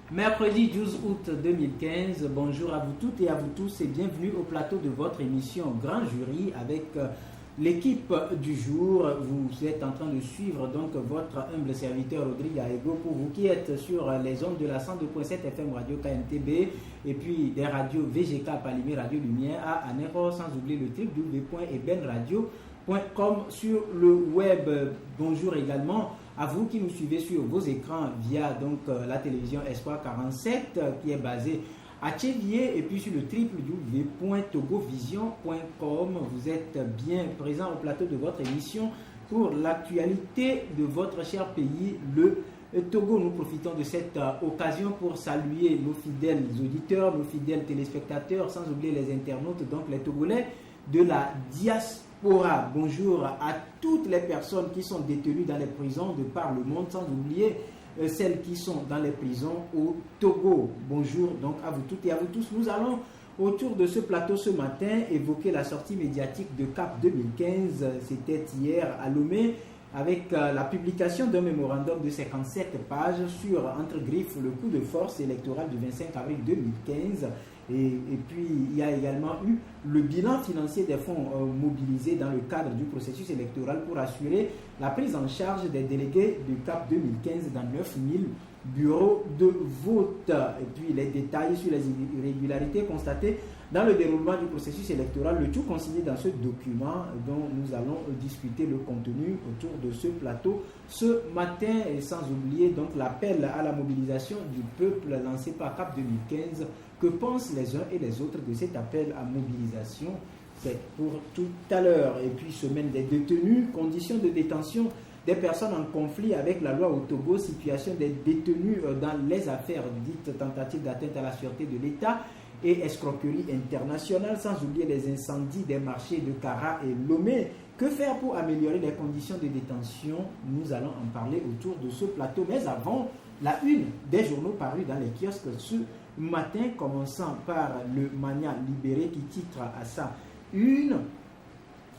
Mercredi 12 août 2015, bonjour à vous toutes et à vous tous et bienvenue au plateau de votre émission Grand Jury avec l'équipe du jour. Vous êtes en train de suivre donc votre humble serviteur Rodrigue Aego pour vous qui êtes sur les ondes de la 102.7 FM Radio KNTB et puis des radios VGK Palimé Radio Lumière à Anéro, sans oublier le www.ebenradio.com sur le web. Bonjour également à vous qui nous suivez sur vos écrans via donc la télévision Espoir 47 qui est basée à Tchévier et puis sur le www.togovision.com. Vous êtes bien présent au plateau de votre émission pour l'actualité de votre cher pays, le Togo. Nous profitons de cette occasion pour saluer nos fidèles auditeurs, nos fidèles téléspectateurs, sans oublier les internautes, donc les Togolais de la diaspora. Bonjour à toutes les personnes qui sont détenues dans les prisons de par le monde, sans oublier celles qui sont dans les prisons au Togo. Bonjour donc à vous toutes et à vous tous. Nous allons autour de ce plateau ce matin évoquer la sortie médiatique de CAP 2015. C'était hier à Lomé avec la publication d'un mémorandum de 57 pages sur, entre griffes, le coup de force électoral du 25 avril 2015. Et puis, il y a également eu le bilan financier des fonds mobilisés dans le cadre du processus électoral pour assurer la prise en charge des délégués du CAP 2015 dans 9000 bureaux de vote. Et puis, les détails sur les irrégularités constatées dans le déroulement du processus électoral, le tout consigné dans ce document dont nous allons discuter le contenu autour de ce plateau ce matin. Et sans oublier donc l'appel à la mobilisation du peuple lancé par CAP 2015. Que pensent les uns et les autres de cet appel à mobilisation? C'est pour tout à l'heure. Et puis, semaine des détenus, conditions de détention des personnes en conflit avec la loi au Togo, situation des détenus dans les affaires dites tentatives d'atteinte à la sûreté de l'État et escroquerie internationale, sans oublier les incendies des marchés de Kara et Lomé. Que faire pour améliorer les conditions de détention? Nous allons en parler autour de ce plateau. Mais avant, la une des journaux parus dans les kiosques ce matin, commençant par le Mania Libéré qui titre à sa une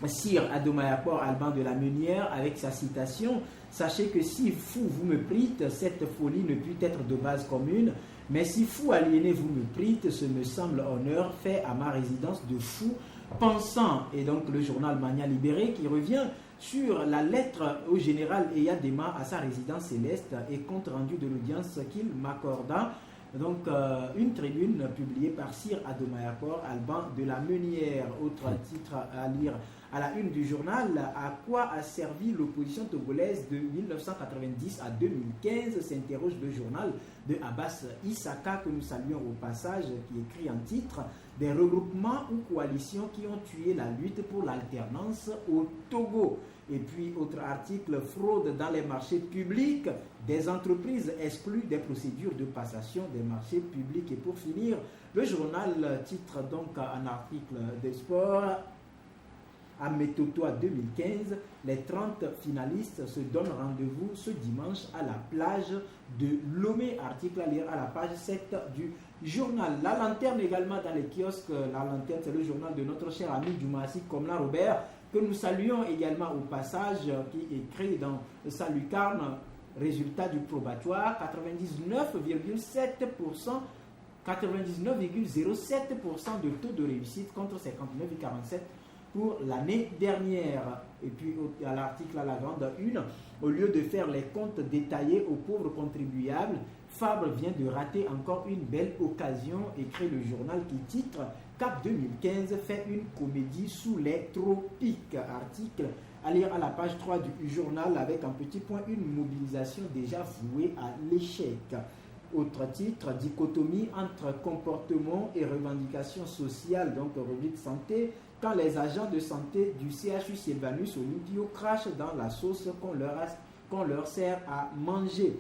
Sire Adomayakor Alban de la Meunière avec sa citation: sachez que si fou vous me prîtes, cette folie ne peut être de base commune, mais si fou aliéné vous me prîtes, ce me semble honneur fait à ma résidence de fou pensant. Et donc le journal Mania Libéré qui revient sur la lettre au général Eyadema à sa résidence céleste et compte rendu de l'audience qu'il m'accorda. Donc, une tribune publiée par Sire Adomayakor Alban de la Meunière. Autre titre à lire à la une du journal: à quoi a servi l'opposition togolaise de 1990 à 2015, s'interroge le journal de Abbas Issaka, que nous saluons au passage, qui écrit en titre: des regroupements ou coalitions qui ont tué la lutte pour l'alternance au Togo. Et puis, autre article: fraude dans les marchés publics, des entreprises exclues des procédures de passation des marchés publics. Et pour finir, le journal titre donc un article de sport: à Metotoa 2015, les 30 finalistes se donnent rendez-vous ce dimanche à la plage de Lomé. Article à lire à la page 7 du journal. La lanterne également dans les kiosques. La lanterne, c'est le journal de notre cher ami Djoumassi Komla Robert, que nous saluons également au passage, qui écrit dans sa lucarne: résultat du probatoire, 99,07%, 99,07% de taux de réussite contre 59,47% pour l'année dernière. Et puis à l'article à la grande une, au lieu de faire les comptes détaillés aux pauvres contribuables, Fabre vient de rater encore une belle occasion, écrit le journal qui titre: CAP 2015 fait une comédie sous les tropiques. Article à lire à la page 3 du journal avec un petit point: une mobilisation déjà vouée à l'échec. Autre titre: dichotomie entre comportement et revendications sociales, donc revue de santé, quand les agents de santé du CHU Sylvanus Olympio crachent dans la sauce qu'on leur sert à manger.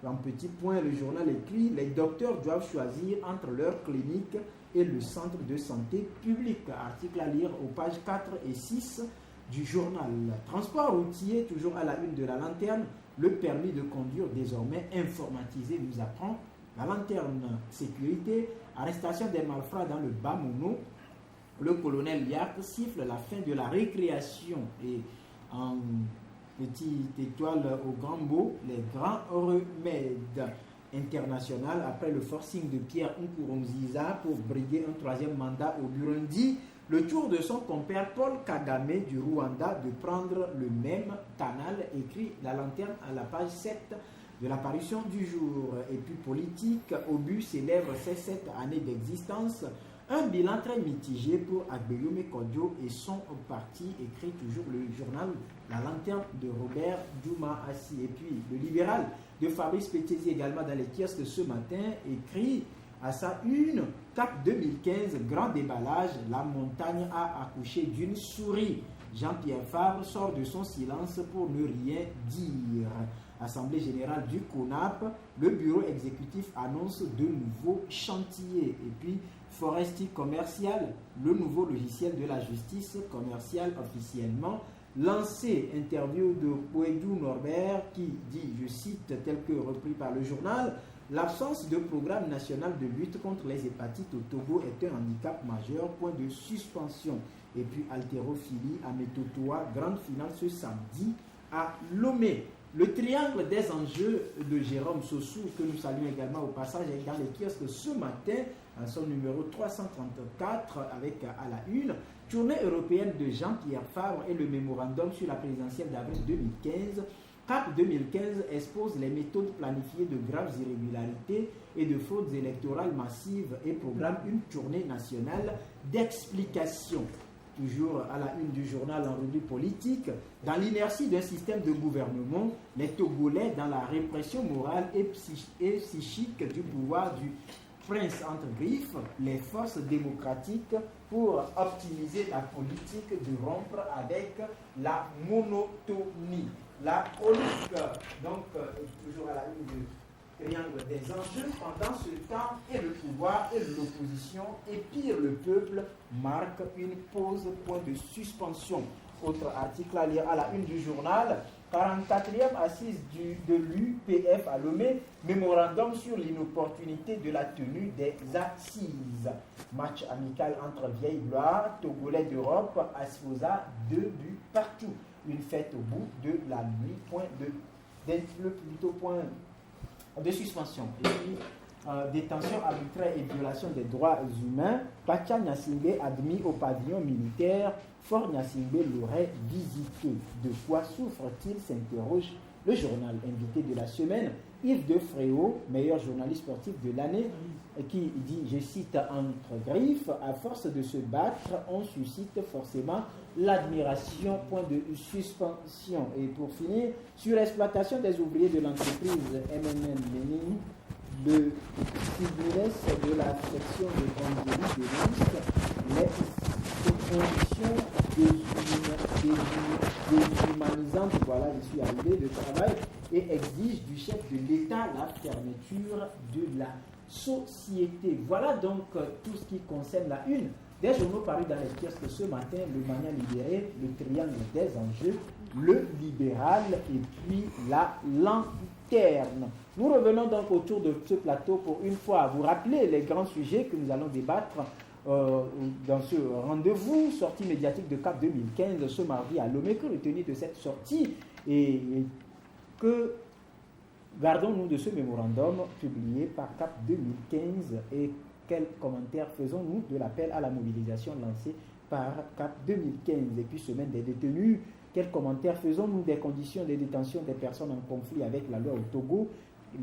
En petit point, le journal écrit: les docteurs doivent choisir entre leur clinique et le centre de santé public. Article à lire aux pages 4 et 6 du journal. Transport routier, toujours à la une de la lanterne, le permis de conduire désormais informatisé, nous apprend la lanterne. Sécurité, arrestation des malfrats dans le Bamono. Le colonel Yak siffle la fin de la récréation. Et en petite étoile au grand mot, les grands remèdes. international après le forcing de Pierre Nkurunziza pour briguer un troisième mandat au Burundi. Le tour de son compère Paul Kagame du Rwanda de prendre le même canal, écrit La Lanterne à la page 7 de l'apparition du jour. Et puis politique, Obu célèbre ses 7 années d'existence. Un bilan très mitigé pour Agbeyome Kodjo et son parti, écrit toujours le journal La Lanterne de Robert Djouma Assi. Et puis le libéral de Fabrice Pétési également dans les kiosques ce matin, écrit à sa une, Cap 2015, grand déballage, la montagne a accouché d'une souris. Jean-Pierre Fabre sort de son silence pour ne rien dire. Assemblée générale du CONAP, le bureau exécutif annonce de nouveaux chantiers. Et puis, Foresti Commercial, le nouveau logiciel de la justice commerciale officiellement lancé. Interview de Poedou Norbert qui dit, je cite, tel que repris par le journal, l'absence de programme national de lutte contre les hépatites au Togo est un handicap majeur, point de suspension. Et puis haltérophilie à Métotoa, grande finale ce samedi à Lomé. Le triangle des enjeux de Jérôme Sossou, que nous saluons également au passage, est dans les kiosques ce matin, à son numéro 334, avec à la une, tournée européenne de Jean-Pierre Fabre et le mémorandum sur la présidentielle d'avril 2015. CAP 2015 expose les méthodes planifiées de graves irrégularités et de fraudes électorales massives et programme une tournée nationale d'explication. Toujours à la une du journal en revue politique, dans l'inertie d'un système de gouvernement, les Togolais dans la répression morale et psychique du pouvoir du prince entre griffes, les forces démocratiques pour optimiser la politique de rompre avec la monotonie. La chronique, donc, toujours à la une du triangle des enjeux, pendant ce temps, et le pouvoir et l'opposition, et pire le peuple, marque une pause, point de suspension. Autre article à lire à la une du journal, 44e assise de l'UPF à Lomé, mémorandum sur l'inopportunité de la tenue des assises. Match amical entre Vieille Gloire, Togolais d'Europe, Asfosa, 2 buts partout. Une fête au bout de la nuit, point de suspension. Et puis, détention arbitraire et violation des droits humains, Pacha Nyasingbe admis au pavillon militaire, Fort Nyasingbe l'aurait visité. De quoi souffre-t-il, s'interroge le journal. Invité de la semaine, Yves de Fréau, meilleur journaliste sportif de l'année, qui dit, je cite entre griffes, à force de se battre, on suscite forcément l'admiration, point de suspension. Et pour finir, sur l'exploitation des ouvriers de l'entreprise MNN Lenin, le tribunès de la section de Gondéry de Nice, les conditions déshumanisantes, voilà, je suis arrivé, de travail, et exige du chef de l'État la fermeture de la société. Voilà donc tout ce qui concerne la une des journaux parus dans les kiosques ce matin, le Mania libéré, le triangle des enjeux, le libéral et puis la lanterne. Nous revenons donc autour de ce plateau pour une fois vous rappeler les grands sujets que nous allons débattre dans ce rendez-vous, sortie médiatique de CAP 2015 ce mardi à Lomé. Que retenir de cette sortie et que gardons-nous de ce mémorandum publié par CAP 2015 et quels commentaires faisons-nous de l'appel à la mobilisation lancé par CAP 2015? Et puis, semaine des détenus, quels commentaires faisons-nous des conditions de détention des personnes en conflit avec la loi au Togo,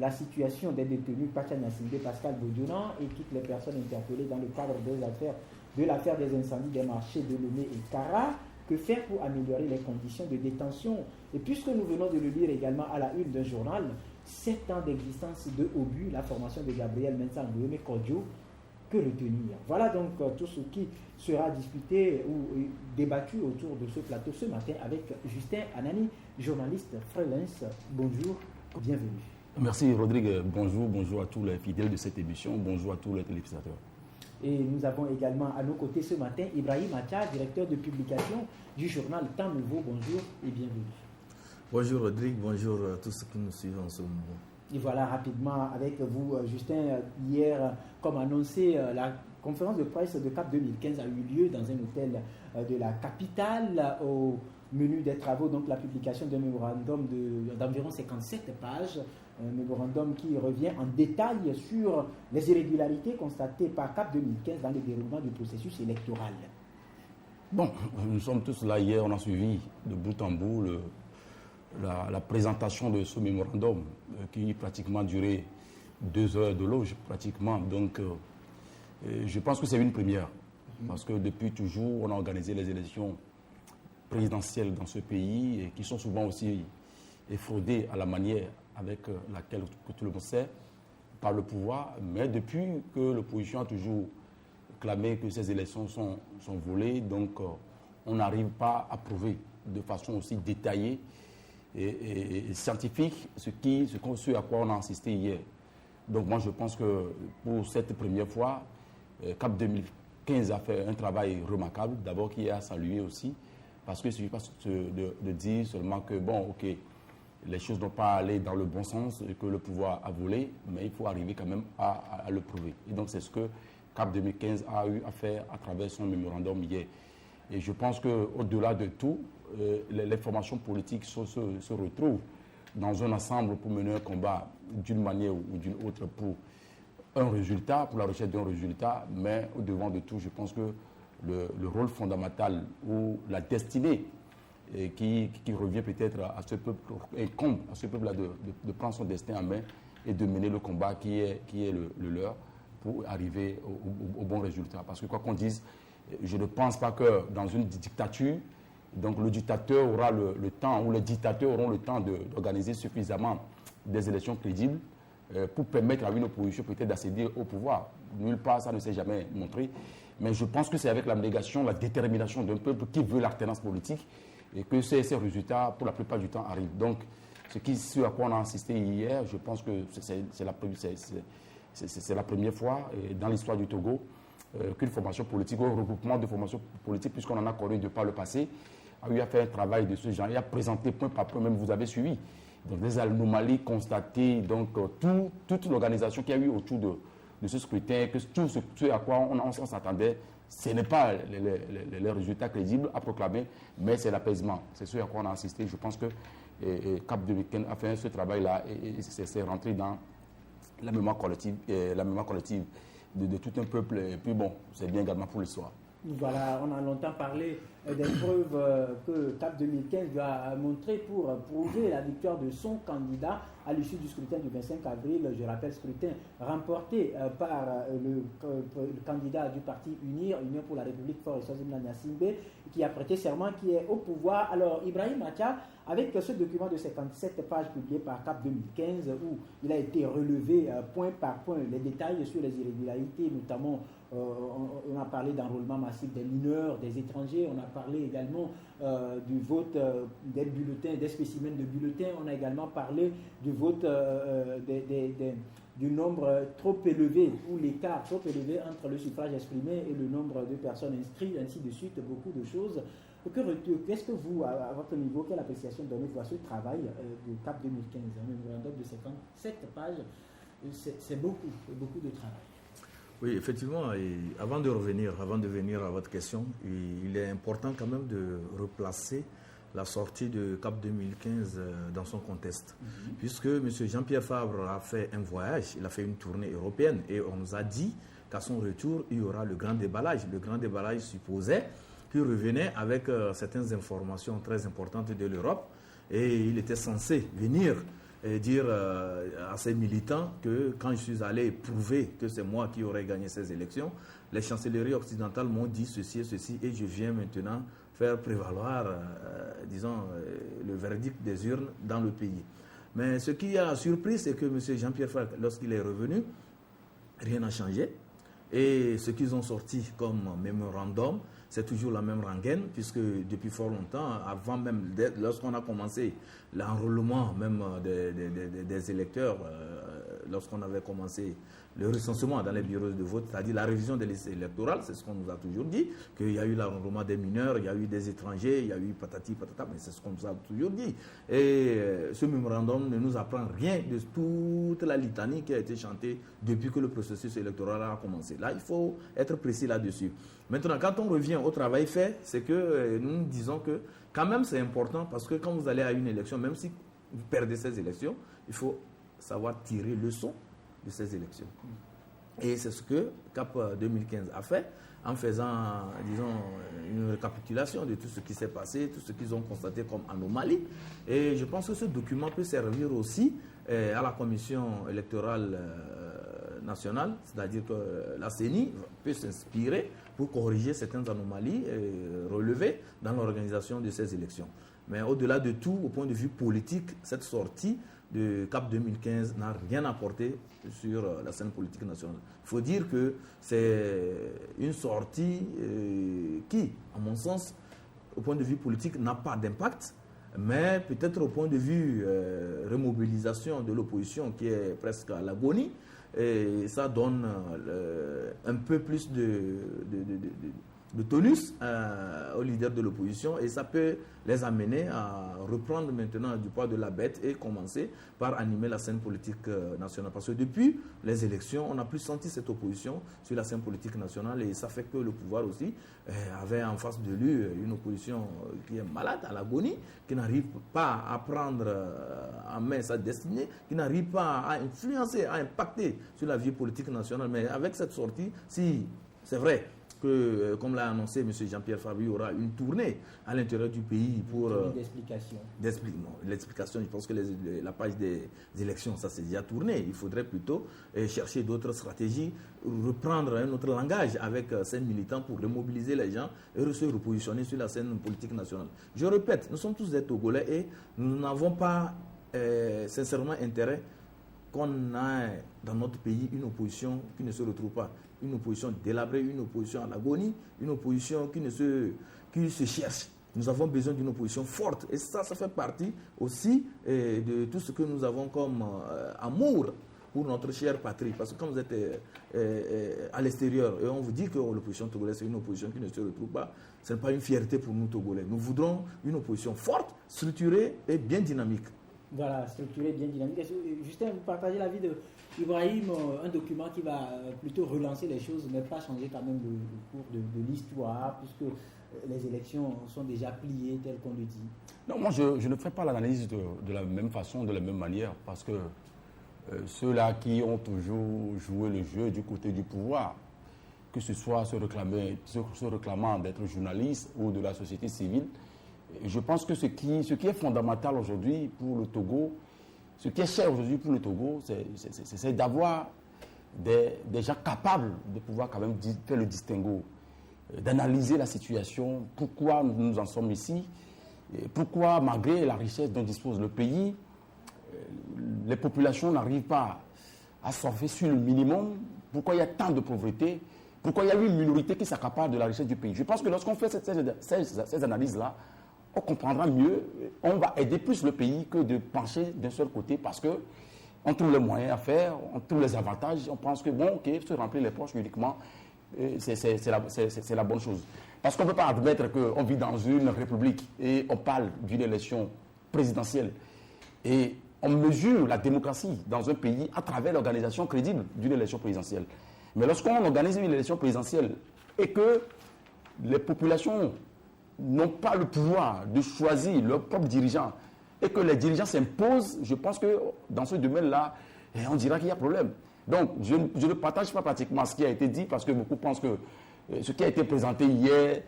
la situation des détenus Pacha Nyasingbe, Pascal Bodiounan et toutes les personnes interpellées dans le cadre de l'affaire des incendies des marchés de Lomé et Kara? Que faire pour améliorer les conditions de détention? Et puisque nous venons de le lire également à la une d'un journal, 7 ans d'existence de Obu, la formation de Gabriel Mensah Nguema Kodjo, que retenir? Voilà donc tout ce qui sera discuté ou débattu autour de ce plateau ce matin avec Justin Anani, journaliste freelance. Bonjour, bienvenue. Merci Rodrigue, bonjour à tous les fidèles de cette émission, bonjour à tous les téléspectateurs. Et nous avons également à nos côtés ce matin Ibrahim Acha, directeur de publication du journal Temps Nouveau. Bonjour et bienvenue. Bonjour Rodrigue, bonjour à tous ceux qui nous suivent en ce moment. Et voilà rapidement avec vous, Justin. Hier, comme annoncé, la conférence de presse de CAP 2015 a eu lieu dans un hôtel de la capitale au menu des travaux, donc la publication d'un mémorandum d'environ 57 pages, un mémorandum qui revient en détail sur les irrégularités constatées par CAP 2015 dans le déroulement du processus électoral. Bon, nous sommes tous là hier, on a suivi de bout en bout la présentation de ce mémorandum qui pratiquement duré 2 heures de loge, pratiquement. Donc, je pense que c'est une première. Parce que depuis toujours, on a organisé les élections présidentielles dans ce pays et qui sont souvent aussi fraudées à la manière avec laquelle que tout le monde sait par le pouvoir. Mais depuis que l'opposition a toujours clamé que ces élections sont volées, donc on n'arrive pas à prouver de façon aussi détaillée et scientifique ce à quoi on a assisté hier. Donc moi je pense que pour cette première fois, CAP 2015 a fait un travail remarquable, d'abord qui est à saluer aussi, parce que il ne suffit pas de dire seulement que bon, ok, les choses n'ont pas allé dans le bon sens et que le pouvoir a volé, mais il faut arriver quand même à le prouver. Et donc c'est ce que CAP 2015 a eu à faire à travers son mémorandum hier. Et je pense qu'au-delà de tout, les formations politiques se retrouvent dans un ensemble pour mener un combat d'une manière ou d'une autre pour un résultat, pour la recherche d'un résultat, mais au-devant de tout, je pense que le rôle fondamental ou la destinée qui revient peut-être à ce peuple, incombe à ce peuple-là de prendre son destin en main et de mener le combat qui est le leur pour arriver au bon résultat. Parce que quoi qu'on dise, je ne pense pas que dans une dictature, donc le dictateur aura le temps, ou les dictateurs auront le temps d'organiser suffisamment des élections crédibles pour permettre à une opposition peut-être d'accéder au pouvoir. Nulle part, ça ne s'est jamais montré. Mais je pense que c'est avec l'abnégation, la détermination d'un peuple qui veut l'alternance politique et que ces résultats, pour la plupart du temps, arrivent. Donc, ce à quoi on a assisté hier, je pense que c'est la première fois dans l'histoire du Togo qu'une formation politique ou un regroupement de formations politiques, puisqu'on en a connu de par le passé, a eu à faire un travail de ce genre et a présenté point par point, même vous avez suivi, donc des anomalies constatées, donc toute l'organisation qu'il y a eu autour de ce scrutin, que tout ce à quoi on s'attendait, ce n'est pas les résultats crédibles à proclamer, mais c'est l'apaisement. C'est ce à quoi on a assisté. Je pense que CAP 2015 a fait ce travail-là et c'est rentré dans la mémoire collective, de tout un peuple. Et puis bon, c'est bien également pour l'histoire. Voilà, on a longtemps parlé des preuves que CAP 2015 doit montrer pour prouver la victoire de son candidat à l'issue du scrutin du 25 avril. Je rappelle, scrutin remporté par le candidat du parti Union pour la République Fort Eswazini Nyasimbe, qui a prêté serment, qui est au pouvoir. Alors, Ibrahim Acha, avec ce document de 57 pages publié par CAP 2015, où il a été relevé point par point les détails sur les irrégularités, notamment on a parlé d'enrôlement massif des mineurs, des étrangers, on a parlé également du vote des bulletins, des spécimens de bulletins, on a également parlé du vote du nombre trop élevé ou l'écart trop élevé entre le suffrage exprimé et le nombre de personnes inscrites, ainsi de suite, beaucoup de choses. Qu'est-ce que vous, à votre niveau, quelle appréciation donnez-vous à ce travail de CAP 2015, un mémorandum de 57 pages, c'est beaucoup de travail. Oui, effectivement, et avant de venir à votre question, il est important quand même de replacer la sortie de CAP 2015 dans son contexte. Puisque M. Jean-Pierre Fabre a fait un voyage, il a fait une tournée européenne et on nous a dit qu'à son retour, il y aura le grand déballage. Le grand déballage supposait qu'il revenait avec certaines informations très importantes de l'Europe et il était censé venir et dire à ses militants que quand je suis allé prouver que c'est moi qui aurais gagné ces élections, les chancelleries occidentales m'ont dit ceci et je viens maintenant faire prévaloir, le verdict des urnes dans le pays. Mais ce qui a surpris, c'est que M. Jean-Pierre Fabre, lorsqu'il est revenu, rien n'a changé. Et ce qu'ils ont sorti comme mémorandum, c'est toujours la même rengaine, puisque depuis fort longtemps, avant même, lorsqu'on a commencé l'enrôlement même des électeurs, lorsqu'on avait commencé le recensement dans les bureaux de vote, c'est-à-dire la révision des listes électorales, c'est ce qu'on nous a toujours dit, qu'il y a eu l'enrôlement des mineurs, il y a eu des étrangers, il y a eu patati patata, mais c'est ce qu'on nous a toujours dit. Et ce mémorandum ne nous apprend rien de toute la litanie qui a été chantée depuis que le processus électoral a commencé. Là, il faut être précis là-dessus. Maintenant, quand on revient au travail fait, c'est que nous disons que quand même c'est important parce que quand vous allez à une élection, même si vous perdez ces élections, il faut savoir tirer leçon de ces élections. Et c'est ce que CAP 2015 a fait en faisant, disons, une récapitulation de tout ce qui s'est passé, tout ce qu'ils ont constaté comme anomalie. Et je pense que ce document peut servir aussi à la commission électorale nationale, c'est-à-dire que la CENI peut s'inspirer pour corriger certaines anomalies relevées dans l'organisation de ces élections. Mais au-delà de tout, au point de vue politique, cette sortie de CAP 2015 n'a rien apporté sur la scène politique nationale. Il faut dire que c'est une sortie qui, à mon sens, au point de vue politique, n'a pas d'impact, mais peut-être au point de vue remobilisation de l'opposition qui est presque à l'agonie, et ça donne un peu plus de tonus aux leaders de l'opposition et ça peut les amener à reprendre maintenant du poids de la bête et commencer par animer la scène politique nationale. Parce que depuis les élections, on n'a plus senti cette opposition sur la scène politique nationale et ça fait que le pouvoir aussi avait en face de lui une opposition qui est malade, à l'agonie, qui n'arrive pas à prendre en main sa destinée, qui n'arrive pas à influencer, à impacter sur la vie politique nationale. Mais avec cette sortie, si c'est vrai, que, comme l'a annoncé M. Jean-Pierre Farba, il y aura une tournée à l'intérieur du pays pour... L'explication. L'explication, je pense que la page des élections, ça s'est déjà tourné. Il faudrait plutôt chercher d'autres stratégies, reprendre un autre langage avec ces militants pour remobiliser les gens et se repositionner sur la scène politique nationale. Je répète, nous sommes tous des Togolais et nous n'avons pas sincèrement intérêt qu'on ait dans notre pays une opposition qui ne se retrouve pas. Une opposition délabrée, une opposition à l'agonie, une opposition qui se cherche. Nous avons besoin d'une opposition forte. Et ça fait partie aussi de tout ce que nous avons comme amour pour notre chère patrie. Parce que quand vous êtes à l'extérieur et on vous dit que l'opposition togolaise est une opposition qui ne se retrouve pas, ce n'est pas une fierté pour nous Togolais. Nous voudrons une opposition forte, structurée et bien dynamique. Voilà, structuré, bien dynamique. Justin, vous partagez l'avis d'Ibrahim, un document qui va plutôt relancer les choses, mais pas changer quand même le cours de l'histoire, puisque les élections sont déjà pliées, telles qu'on le dit. Non, moi, je ne fais pas l'analyse de la même façon, de la même manière, parce que ceux-là qui ont toujours joué le jeu du côté du pouvoir, que ce soit se réclamant d'être journaliste ou de la société civile, je pense que ce qui est fondamental aujourd'hui pour le Togo, ce qui est cher aujourd'hui pour le Togo, c'est d'avoir des gens capables de pouvoir quand même faire le distinguo, d'analyser la situation, pourquoi nous en sommes ici, pourquoi malgré la richesse dont dispose le pays, les populations n'arrivent pas à surfer sur le minimum, pourquoi il y a tant de pauvreté, pourquoi il y a une minorité qui s'accapare de la richesse du pays. Je pense que lorsqu'on fait ces analyses-là, on comprendra mieux, on va aider plus le pays que de pencher d'un seul côté parce qu'on trouve les moyens à faire, on trouve les avantages, on pense que bon, ok, se remplir les poches uniquement, c'est la bonne chose. Parce qu'on ne peut pas admettre qu'on vit dans une république et on parle d'une élection présidentielle et on mesure la démocratie dans un pays à travers l'organisation crédible d'une élection présidentielle. Mais lorsqu'on organise une élection présidentielle et que les populations n'ont pas le pouvoir de choisir leurs propres dirigeants et que les dirigeants s'imposent, je pense que dans ce domaine-là, on dira qu'il y a problème. Donc, je ne partage pas pratiquement ce qui a été dit parce que beaucoup pensent que ce qui a été présenté hier,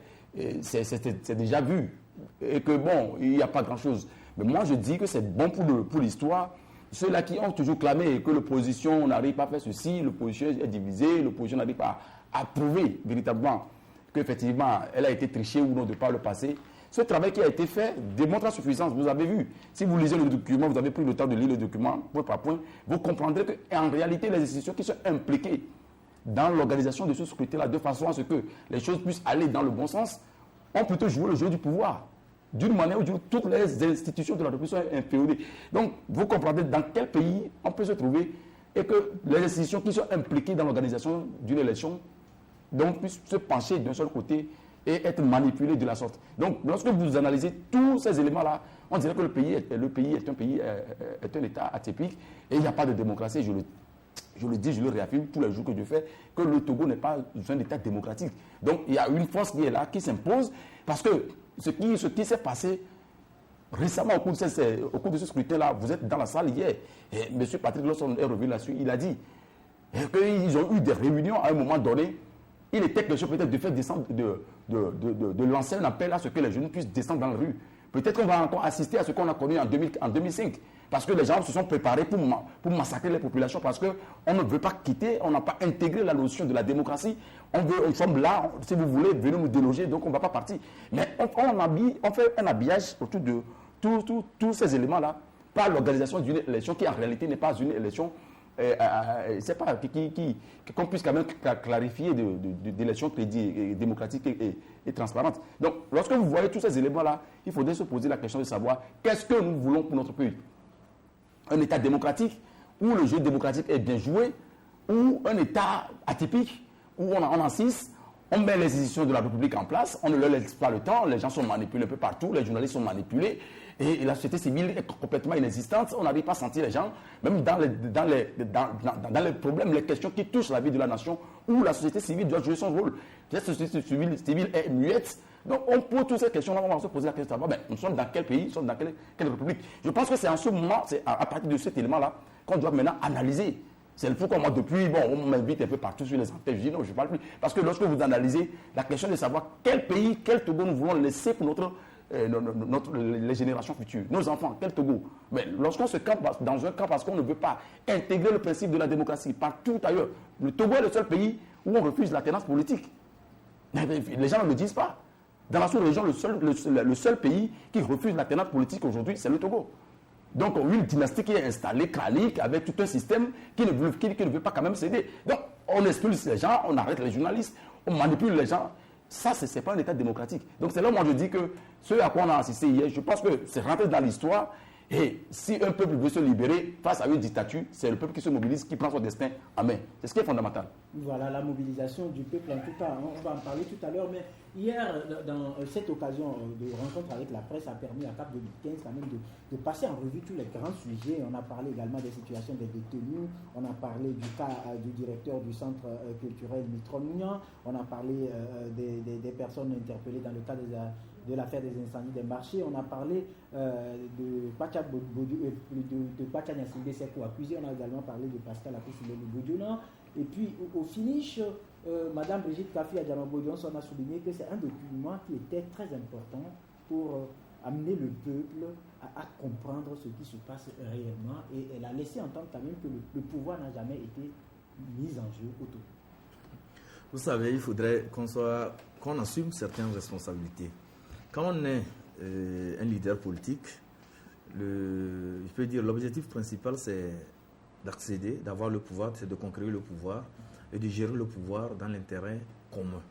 c'est déjà vu et que bon, il n'y a pas grand-chose. Mais moi, je dis que c'est bon pour l'histoire. Ceux-là qui ont toujours clamé que l'opposition n'arrive pas à faire ceci, l'opposition est divisée, l'opposition n'arrive pas à prouver véritablement qu'effectivement, elle a été trichée ou non de par le passé. Ce travail qui a été fait démontre la suffisance. Vous avez vu, si vous lisez le document, vous avez pris le temps de lire le document point par point, vous comprendrez qu'en réalité, les institutions qui sont impliquées dans l'organisation de ce scrutin-là, de façon à ce que les choses puissent aller dans le bon sens, ont plutôt joué le jeu du pouvoir. D'une manière ou d'une autre, toutes les institutions de la République sont inféodées. Donc, vous comprendrez dans quel pays on peut se trouver et que les institutions qui sont impliquées dans l'organisation d'une élection donc puissent se pencher d'un seul côté et être manipulés de la sorte. Donc, lorsque vous analysez tous ces éléments-là, on dirait que le pays est un État atypique et il n'y a pas de démocratie. je le dis, je le réaffirme tous les jours que je fais, que le Togo n'est pas un État démocratique. Donc il y a une force qui est là, qui s'impose, parce que ce qui s'est passé récemment au cours de ce scrutin-là, vous êtes dans la salle hier, et M. Patrick Lawson est revenu là-dessus, il a dit qu'ils ont eu des réunions à un moment donné. Il était question peut-être de faire descendre, de lancer un appel à ce que les jeunes puissent descendre dans la rue. Peut-être qu'on va encore assister à ce qu'on a connu en 2005. Parce que les gens se sont préparés pour massacrer les populations. Parce qu'on ne veut pas quitter, on n'a pas intégré la notion de la démocratie. On sommes là, si vous voulez, venez nous déloger, donc on ne va pas partir. Mais on fait un habillage autour de tous ces éléments-là par l'organisation d'une élection qui en réalité n'est pas une élection. C'est pas qu'on puisse quand même clarifier d'élections démocratiques et transparentes. Donc, lorsque vous voyez tous ces éléments-là, il faudrait se poser la question de savoir qu'est-ce que nous voulons pour notre pays. Un État démocratique où le jeu démocratique est bien joué, ou un État atypique où on insiste, on met les institutions de la République en place, on ne leur laisse pas le temps, les gens sont manipulés un peu partout, les journalistes sont manipulés, et la société civile est complètement inexistante, on n'arrive pas à sentir les gens, même dans les problèmes, les questions qui touchent la vie de la nation, où la société civile doit jouer son rôle. Cette société civile est muette. Donc on pose toutes ces questions-là, on va se poser la question de savoir, nous sommes dans quel pays, nous sommes dans quelle république. Je pense que c'est en ce moment, c'est à partir de cet élément-là, qu'on doit maintenant analyser. C'est pourquoi moi, depuis, on m'invite un peu partout sur les antennes, je dis non, je ne parle plus. Parce que lorsque vous analysez la question de savoir quel pays, quel Togo nous voulons laisser pour les générations futures, nos enfants, quel Togo. Mais lorsqu'on se campe dans un camp parce qu'on ne veut pas intégrer le principe de la démocratie partout ailleurs, le Togo est le seul pays où on refuse l'alternance politique. Les gens ne le disent pas. Dans la sous-région, le seul pays qui refuse l'alternance politique aujourd'hui, c'est le Togo. Donc, une dynastie qui est installée, crânique, avec tout un système qui ne veut pas quand même céder. Donc, on expulse les gens, on arrête les journalistes, on manipule les gens. Ça, ce n'est pas un État démocratique. Donc, c'est là où moi je dis que ce à quoi on a assisté hier, je pense que c'est rentré dans l'histoire. Et si un peuple veut se libérer face à une dictature, c'est le peuple qui se mobilise, qui prend son destin en main. C'est ce qui est fondamental. Voilà, la mobilisation du peuple, en tout cas, on va en parler tout à l'heure, mais hier, dans cette occasion de rencontre avec la presse, a permis à CAP 2015 quand même de passer en revue tous les grands sujets. On a parlé également des situations des détenus, on a parlé du cas du directeur du centre culturel Mitron Mounian, on a parlé des personnes interpellées dans le cas de l'affaire des incendies des marchés. On a parlé de Pacha Nyasimbe Seko accusé. On a également parlé de Pascal Akousile Boudjounan. Et puis, au finish, Mme Brigitte Kafi Adjamabodion a souligné que c'est un document qui était très important pour amener le peuple à comprendre ce qui se passe réellement. Et elle a laissé entendre quand même que le pouvoir n'a jamais été mis en jeu autour. Vous savez, il faudrait qu'on assume certaines responsabilités. Quand on est un leader politique, je peux dire l'objectif principal, c'est d'accéder, d'avoir le pouvoir, c'est de conquérir le pouvoir et de gérer le pouvoir dans l'intérêt commun.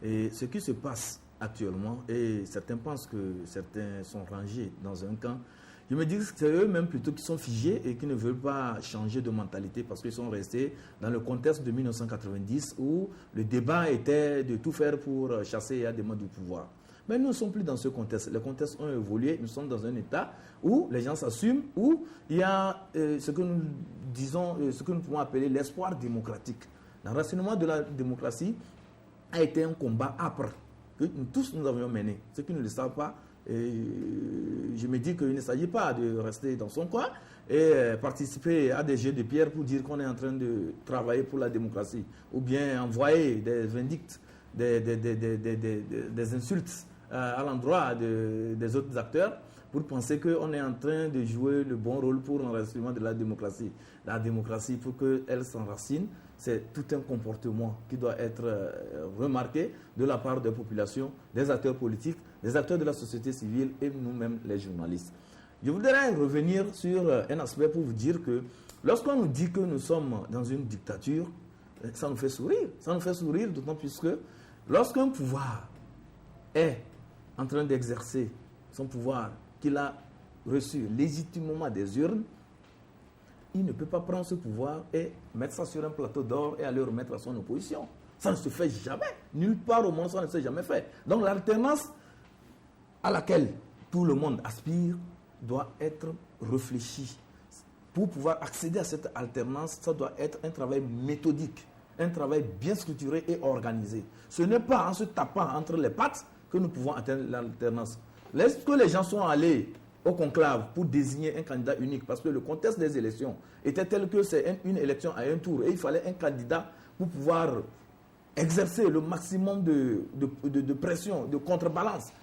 Et ce qui se passe actuellement, et certains pensent que certains sont rangés dans un camp, je me dis que c'est eux-mêmes plutôt qui sont figés et qui ne veulent pas changer de mentalité parce qu'ils sont restés dans le contexte de 1990 où le débat était de tout faire pour chasser les démons du pouvoir. Mais nous ne sommes plus dans ce contexte. Les contextes ont évolué. Nous sommes dans un état où les gens s'assument, où il y a ce que nous disons, ce que nous pouvons appeler l'espoir démocratique. L'enracinement de la démocratie a été un combat âpre que nous tous nous avions mené. Ceux qui ne le savent pas, je me dis qu'il ne s'agit pas de rester dans son coin et participer à des jeux de pierre pour dire qu'on est en train de travailler pour la démocratie ou bien envoyer des vindictes, des insultes à l'endroit des autres acteurs pour penser qu'on est en train de jouer le bon rôle pour l'enracinement de la démocratie. La démocratie, pour qu'elle s'enracine, c'est tout un comportement qui doit être remarqué de la part des populations, des acteurs politiques, des acteurs de la société civile et nous-mêmes les journalistes. Je voudrais revenir sur un aspect pour vous dire que lorsqu'on nous dit que nous sommes dans une dictature, ça nous fait sourire. Ça nous fait sourire d'autant plus que lorsqu'un pouvoir est en train d'exercer son pouvoir qu'il a reçu légitimement des urnes, il ne peut pas prendre ce pouvoir et mettre ça sur un plateau d'or et aller remettre à son opposition. Ça ne se fait jamais. Nulle part au monde, ça ne s'est jamais fait. Donc l'alternance à laquelle tout le monde aspire doit être réfléchie pour pouvoir accéder à cette alternance, ça doit être un travail méthodique, un travail bien structuré et organisé. Ce n'est pas en se tapant entre les pattes que nous pouvons atteindre l'alternance. Est-ce que les gens sont allés au conclave pour désigner un candidat unique, parce que le contexte des élections était tel que c'est une élection à un tour et il fallait un candidat pour pouvoir exercer le maximum de pression, de contrebalance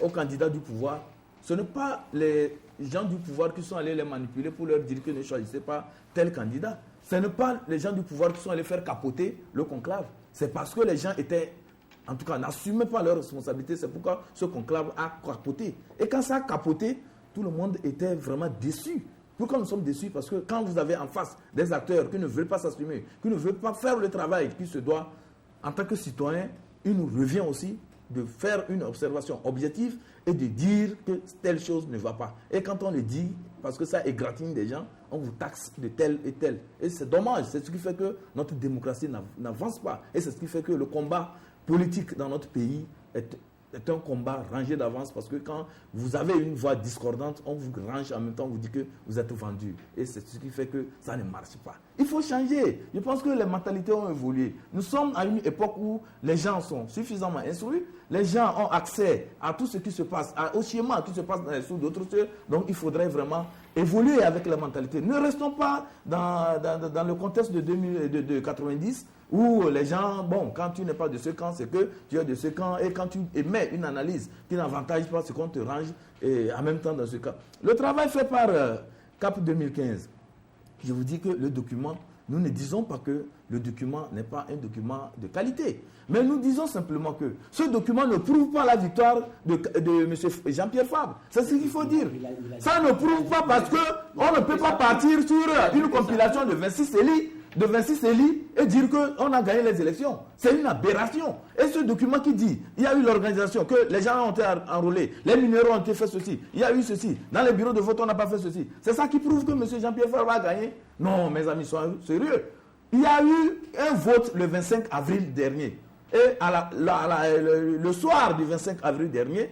au candidat du pouvoir. Ce n'est pas les gens du pouvoir qui sont allés les manipuler pour leur dire que ne choisissez pas tel candidat. Ce n'est pas les gens du pouvoir qui sont allés faire capoter le conclave. C'est parce que les gens étaient, en tout cas, n'assumaient pas leurs responsabilités. C'est pourquoi ce conclave a capoté. Et quand ça a capoté, tout le monde était vraiment déçu. Pourquoi nous sommes déçus? Parce que quand vous avez en face des acteurs qui ne veulent pas s'assumer, qui ne veulent pas faire le travail qui se doit, en tant que citoyen, il nous revient aussi de faire une observation objective et de dire que telle chose ne va pas. Et quand on le dit, parce que ça égratigne des gens, on vous taxe de tel et tel. Et c'est dommage, c'est ce qui fait que notre démocratie n'avance pas. Et c'est ce qui fait que le combat politique dans notre pays est un combat rangé d'avance, parce que quand vous avez une voix discordante, on vous range en même temps, on vous dit que vous êtes vendu. Et c'est ce qui fait que ça ne marche pas. Il faut changer. Je pense que les mentalités ont évolué. Nous sommes à une époque où les gens sont suffisamment instruits, les gens ont accès à tout ce qui se passe, au schéma qui se passe dans les sous d'autres choses. Donc il faudrait vraiment évoluer avec la mentalité. Ne restons pas dans le contexte de 90, où les gens, bon, quand tu n'es pas de ce camp, c'est que tu es de ce camp, et quand tu émets une analyse qui n'avantage pas ce qu'on te range, et en même temps dans ce cas. Le travail fait par CAP 2015, je vous dis que le document, nous ne disons pas que le document n'est pas un document de qualité, mais nous disons simplement que ce document ne prouve pas la victoire de M. Jean-Pierre Fabre. C'est ce qu'il faut dire. Ça ne prouve pas, parce qu'on ne peut pas partir sur une compilation de 26 élits et dire qu'on a gagné les élections. C'est une aberration. Et ce document qui dit, il y a eu l'organisation, que les gens ont été enrôlés, les minéraux ont été fait ceci, il y a eu ceci, dans les bureaux de vote on n'a pas fait ceci. C'est ça qui prouve que M. Jean-Pierre Fabre a gagné? Non, mes amis, soyez sérieux. Il y a eu un vote le 25 avril dernier. Et le soir du 25 avril dernier,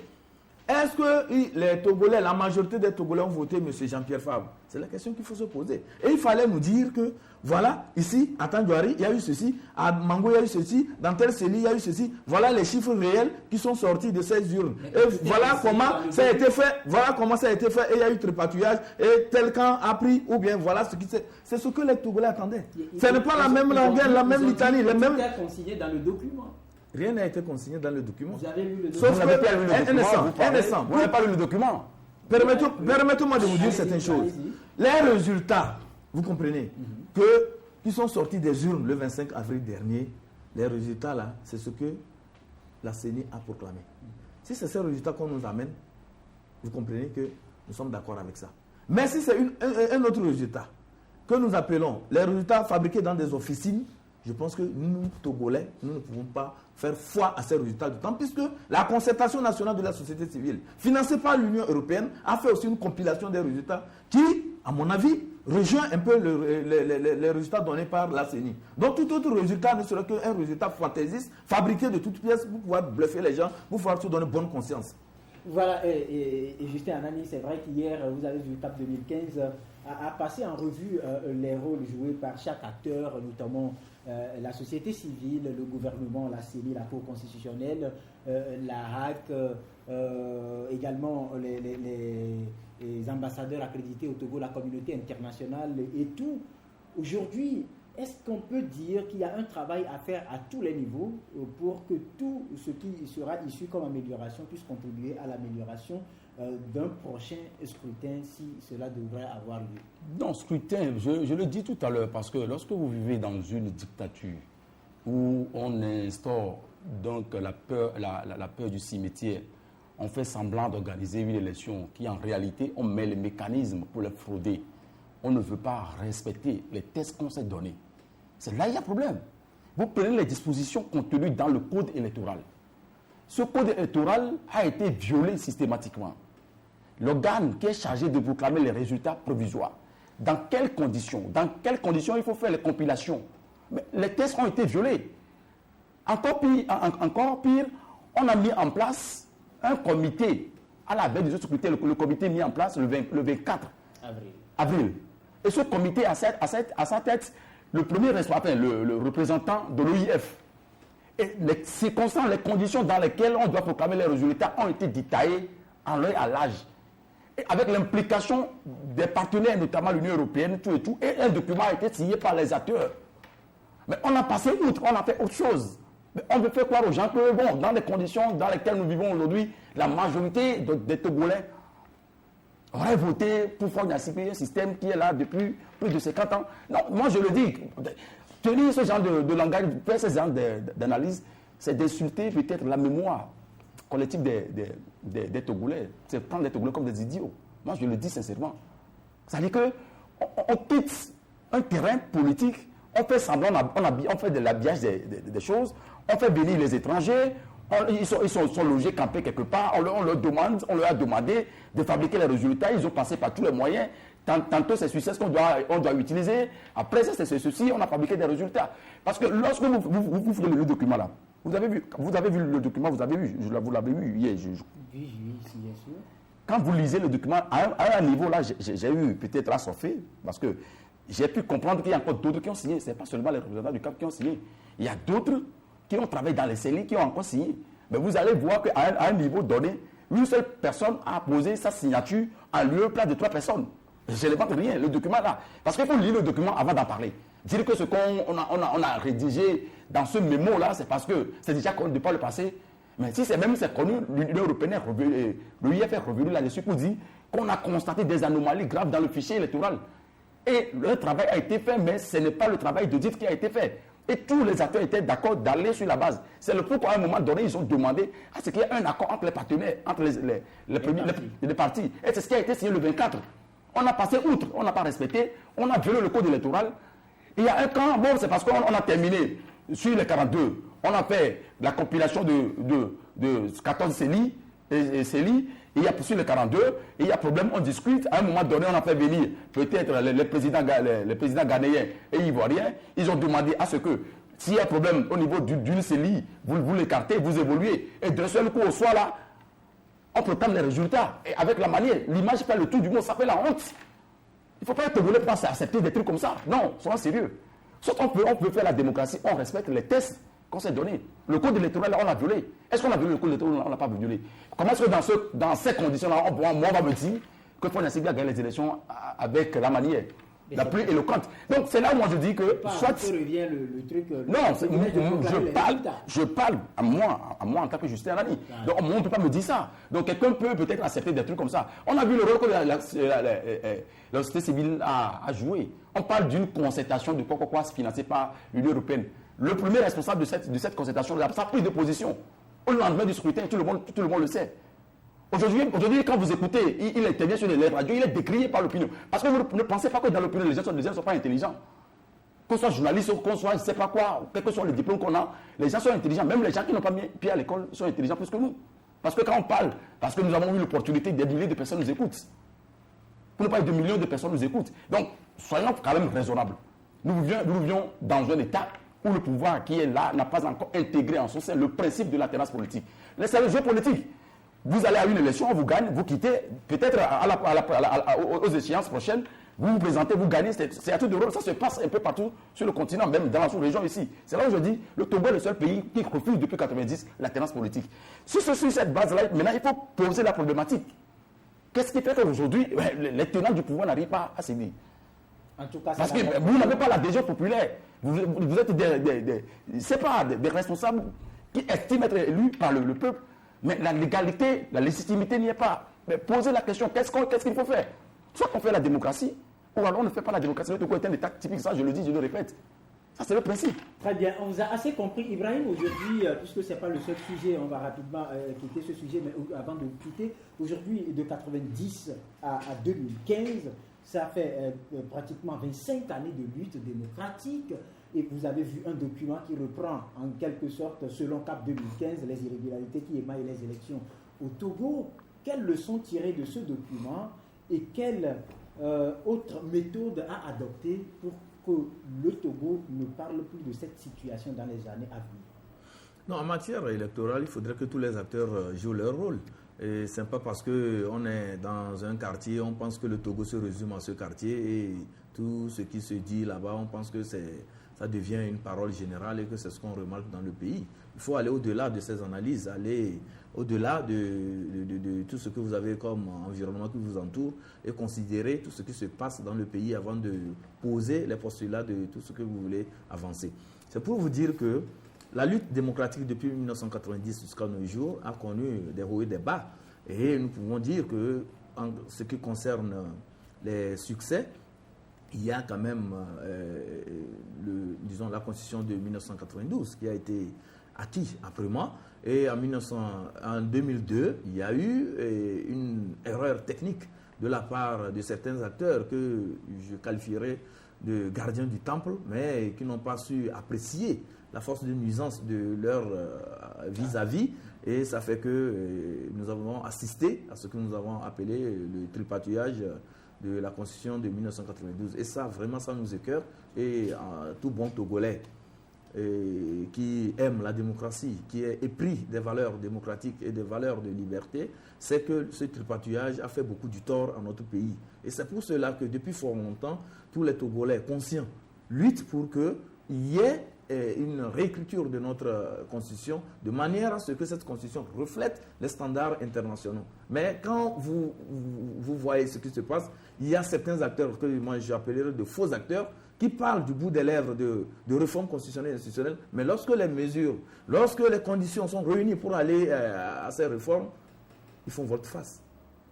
est-ce que les Togolais, la majorité des Togolais ont voté M. Jean-Pierre Fabre? C'est la question qu'il faut se poser. Et il fallait nous dire que, voilà, ici, à Tandjouari, il y a eu ceci, à Mango, il y a eu ceci, dans tel Céli, il y a eu ceci. Voilà les chiffres réels qui sont sortis de ces urnes. Et voilà comment ça a été fait. Voilà comment ça a été fait. Et il y a eu trépatouillage. Et tel camp a pris, ou bien voilà ce qui c'est ce que les Togolais attendaient. Ce n'est pas la même langue, la même litanie. Les mêmes... consigné dans le document. Rien n'a été consigné dans le document. Vous avez lu le document. Sauf que, un instant. Vous n'avez pas lu le document. Permettez-moi de vous dire certaines choses. Les résultats, vous comprenez, qui sont sortis des urnes le 25 avril dernier, les résultats là, c'est ce que la CENI a proclamé. Si c'est ces résultats qu'on nous amène, vous comprenez que nous sommes d'accord avec ça. Mais si c'est un autre résultat, que nous appelons les résultats fabriqués dans des officines, je pense que nous, Togolais, nous ne pouvons pas faire foi à ces résultats, d'autant plus que la concertation nationale de la société civile, financée par l'Union européenne, a fait aussi une compilation des résultats qui, à mon avis, rejoint un peu les résultats donnés par la CENI. Donc tout autre résultat ne serait qu'un résultat fantaisiste, fabriqué de toutes pièces pour pouvoir bluffer les gens, pour pouvoir se donner bonne conscience. Voilà, et Justin Anani, c'est vrai qu'hier, vous avez vu CAP 2015 a passé en revue les rôles joués par chaque acteur, notamment la société civile, le gouvernement, la CENI, la Cour constitutionnelle, la HAC, également les ambassadeurs accrédités au Togo, la communauté internationale et tout. Aujourd'hui, est-ce qu'on peut dire qu'il y a un travail à faire à tous les niveaux pour que tout ce qui sera issu comme amélioration puisse contribuer à l'amélioration d'un prochain scrutin, si cela devrait avoir lieu? Non, scrutin, je le dis tout à l'heure, parce que lorsque vous vivez dans une dictature où on instaure donc la peur du cimetière, on fait semblant d'organiser une élection qui en réalité, on met les mécanismes pour les frauder. On ne veut pas respecter les tests qu'on s'est donnés. C'est là qu'il y a problème. Vous prenez les dispositions contenues dans le code électoral. Ce code électoral a été violé systématiquement. L'organe qui est chargé de proclamer les résultats provisoires, dans quelles conditions il faut faire les compilations? Mais les tests ont été violés. Encore pire, on a mis en place un comité à la veille de ce scrutin, le comité mis en place le 24 avril. Et ce comité a à sa tête le premier le représentant de l'OIF. Et les circonstances, les conditions dans lesquelles on doit proclamer les résultats ont été détaillées en l'heure à l'âge. Et avec l'implication des partenaires, notamment l'Union européenne, tout, et un document a été signé par les acteurs. Mais on a passé outre, on a fait autre chose. Mais on veut faire croire aux gens que, bon, dans les conditions dans lesquelles nous vivons aujourd'hui, la majorité des Togolais aurait voté pour faire un système qui est là depuis plus de 50 ans. Non, moi je le dis, tenir ce genre de langage, faire ce genre d'analyse, c'est d'insulter peut-être la mémoire collective des Togolais. C'est prendre les Togolais comme des idiots. Moi je le dis sincèrement. C'est-à-dire qu'on quitte un terrain politique, on fait semblant, on fait de l'habillage des choses, on fait venir les étrangers, ils sont logés, campés quelque part, on leur a demandé de fabriquer les résultats, ils ont passé par tous les moyens. Tantôt c'est sur ça qu'on doit utiliser, après ça c'est ceci, on a fabriqué des résultats. Parce que lorsque vous faites le document là, vous avez vu le document, vous l'avez vu hier. Oui, bien sûr. Quand vous lisez le document, à un niveau là, j'ai eu peut-être à s'offrir, parce que j'ai pu comprendre qu'il y a encore d'autres qui ont signé. Ce n'est pas seulement les représentants du CAP qui ont signé. Il y a d'autres qui ont travaillé dans les CELI qui ont encore signé. Mais vous allez voir qu'à un niveau donné, une seule personne a posé sa signature en lieu et place de 3 personnes. Je ne pas rien, le document là. Parce qu'il faut lire le document avant d'en parler. Dire que ce qu'on a rédigé dans ce mémo-là, c'est parce que c'est déjà connu par le passé. Mais si c'est connu, l'Union européenne, l'UIF est revenu là-dessus pour dire qu'on a constaté des anomalies graves dans le fichier électoral. Et le travail a été fait, mais ce n'est pas le travail d'audit qui a été fait. Et tous les acteurs étaient d'accord d'aller sur la base. C'est le pourquoi à un moment donné, ils ont demandé à ce qu'il y ait un accord entre les partenaires, entre les partis. Et c'est ce qui a été signé le 24. On a passé outre, on n'a pas respecté, on a violé le code électoral. Il y a un camp, bon, c'est parce qu'on a terminé sur les 42. On a fait la compilation de 14 CELI et CELI. Il y a sur les 42, il y a problème, on discute. À un moment donné, on a fait venir peut-être les présidents ghanéens et ivoiriens. Ils ont demandé à ce que, s'il y a problème au niveau d'une CELI, vous l'écartez, vous évoluez. Et d'un seul coup, au soir là, on proclame les résultats. Et avec la manière, l'image fait le tour du monde, ça fait la honte. Il ne faut pas être voulu pour accepter des trucs comme ça. Non, soyons sérieux. Soit on peut faire la démocratie, on respecte les tests qu'on s'est donnés. Le code électoral, on l'a violé. Est-ce qu'on a violé le code électoral ou on ne l'a pas violé? Comment est-ce que dans ces conditions-là, moi, on va me dire que Fona Sibia a gagné les élections avec la manière la plus éloquente? Donc c'est là où moi je dis que soit... revient le truc... Non, je parle à moi en tant que Justin Rani. Donc on ne peut pas me dire ça. Donc quelqu'un peut peut-être accepter des trucs comme ça. On a vu le rôle que la société civile a joué. On parle d'une concertation de quoi financée par l'Union européenne. Le premier responsable de cette concertation, sa prise de position, au lendemain du scrutin, tout le monde le sait. Aujourd'hui, quand vous écoutez, il intervient sur les radios, il est décrié par l'opinion. Parce que vous ne pensez pas que dans l'opinion, les gens ne sont pas intelligents. Qu'on soit journaliste, qu'on soit je ne sais pas quoi, quel que soit le diplôme qu'on a, les gens sont intelligents. Même les gens qui n'ont pas mis pied à l'école sont intelligents plus que nous. Parce que quand on parle, parce que nous avons eu l'opportunité, des milliers de personnes nous écoutent. Pour ne pas dire de millions de personnes nous écoutent. Donc, soyons quand même raisonnables. Nous vivions dans un état où le pouvoir qui est là n'a pas encore intégré en son sein le principe de l'alternance politique. C'est le jeu politique. Vous allez à une élection, on vous gagne, vous quittez, peut-être aux échéances prochaines, vous vous présentez, vous gagnez, c'est à tout de rôle. Ça se passe un peu partout sur le continent, même dans la sous-région ici. C'est là où je dis, le Togo est le seul pays qui refuse depuis 1990 l'alternance politique. Sur cette base-là, maintenant, il faut poser la problématique. Qu'est-ce qui fait qu'aujourd'hui, les tenants du pouvoir n'arrivent pas à s'aider? En tout cas, parce que vous n'avez pas l'adhésion populaire. Vous êtes des responsables qui estiment être élus par le peuple, mais la légalité, la légitimité n'y est pas. Mais posez la question, qu'est-ce qu'il faut faire? Soit on fait la démocratie, ou alors on ne fait pas la démocratie. Le Togo est un état typique, ça je le dis, je le répète. Ça c'est le principe. Très bien, on vous a assez compris. Ibrahim, aujourd'hui, puisque ce n'est pas le seul sujet, on va rapidement quitter ce sujet, mais avant de quitter, aujourd'hui, de 1990 à 2015, ça fait pratiquement 25 années de lutte démocratique et vous avez vu un document qui reprend en quelque sorte, selon CAP 2015, les irrégularités qui émaillent les élections au Togo. Quelles leçons tirer de ce document et quelle autre méthode à adopter pour que le Togo ne parle plus de cette situation dans les années à venir? Non, en matière électorale, il faudrait que tous les acteurs jouent leur rôle. Et c'est pas parce qu'on est dans un quartier, on pense que le Togo se résume à ce quartier et tout ce qui se dit là-bas, on pense que ça devient une parole générale et que c'est ce qu'on remarque dans le pays. Il faut aller au-delà de ces analyses, aller au-delà de tout ce que vous avez comme environnement qui vous entoure et considérer tout ce qui se passe dans le pays avant de poser les postulats de tout ce que vous voulez avancer. C'est pour vous dire que la lutte démocratique depuis 1990 jusqu'à nos jours a connu des hauts et des bas. Et nous pouvons dire que, en ce qui concerne les succès, il y a quand même, la Constitution de 1992 qui a été acquise après moi. Et en 2002, il y a eu une erreur technique de la part de certains acteurs que je qualifierais de gardiens du temple, mais qui n'ont pas su apprécier la force de nuisance de leur vis-à-vis. Et ça fait que nous avons assisté à ce que nous avons appelé le tripatouillage de la Constitution de 1992. Et ça, vraiment, ça nous écœure. Et tout bon Togolais qui aime la démocratie, qui est épris des valeurs démocratiques et des valeurs de liberté, c'est que ce tripatouillage a fait beaucoup du tort à notre pays. Et c'est pour cela que depuis fort longtemps, tous les Togolais conscients luttent pour qu'il y ait une réécriture de notre Constitution de manière à ce que cette Constitution reflète les standards internationaux. Mais quand vous voyez ce qui se passe, il y a certains acteurs que moi j'appellerais de faux acteurs qui parlent du bout des lèvres de réforme constitutionnelle et institutionnelle, mais lorsque les mesures, lorsque les conditions sont réunies pour aller à ces réformes, ils font volte-face.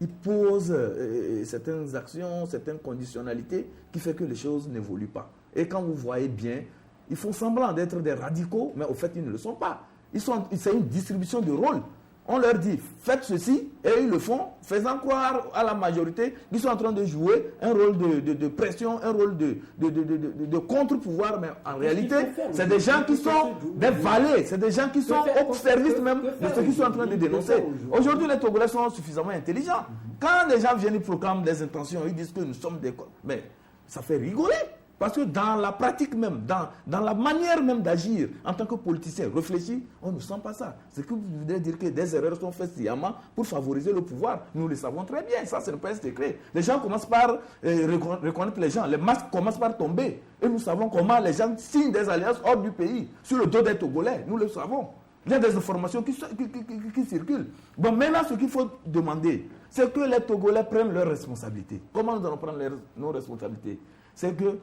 Ils posent certaines actions, certaines conditionnalités qui font que les choses n'évoluent pas. Et quand vous voyez bien, ils font semblant d'être des radicaux, mais au fait, ils ne le sont pas. C'est une distribution de rôles. On leur dit, faites ceci, et ils le font, faisant croire à la majorité qu'ils sont en train de jouer un rôle de pression, un rôle de contre-pouvoir, mais en réalité, c'est des gens qui sont des valets, c'est des gens qui sont au service même de ce qu'ils sont en train de dénoncer. Aujourd'hui, les Togolais sont suffisamment intelligents. Quand les gens viennent, ils proclament des intentions, ils disent que nous sommes des... Mais ça fait rigoler. Parce que dans la pratique même, dans la manière même d'agir en tant que politicien réfléchi, on ne sent pas ça. C'est que vous voulez dire que des erreurs sont faites sciemment pour favoriser le pouvoir. Nous le savons très bien, ça c'est pas un secret. Les gens commencent par reconnaître les gens, les masques commencent par tomber. Et nous savons comment les gens signent des alliances hors du pays, sur le dos des Togolais, nous le savons. Il y a des informations qui circulent. Bon, maintenant, ce qu'il faut demander, c'est que les Togolais prennent leurs responsabilités. Comment nous allons prendre nos responsabilités? C'est que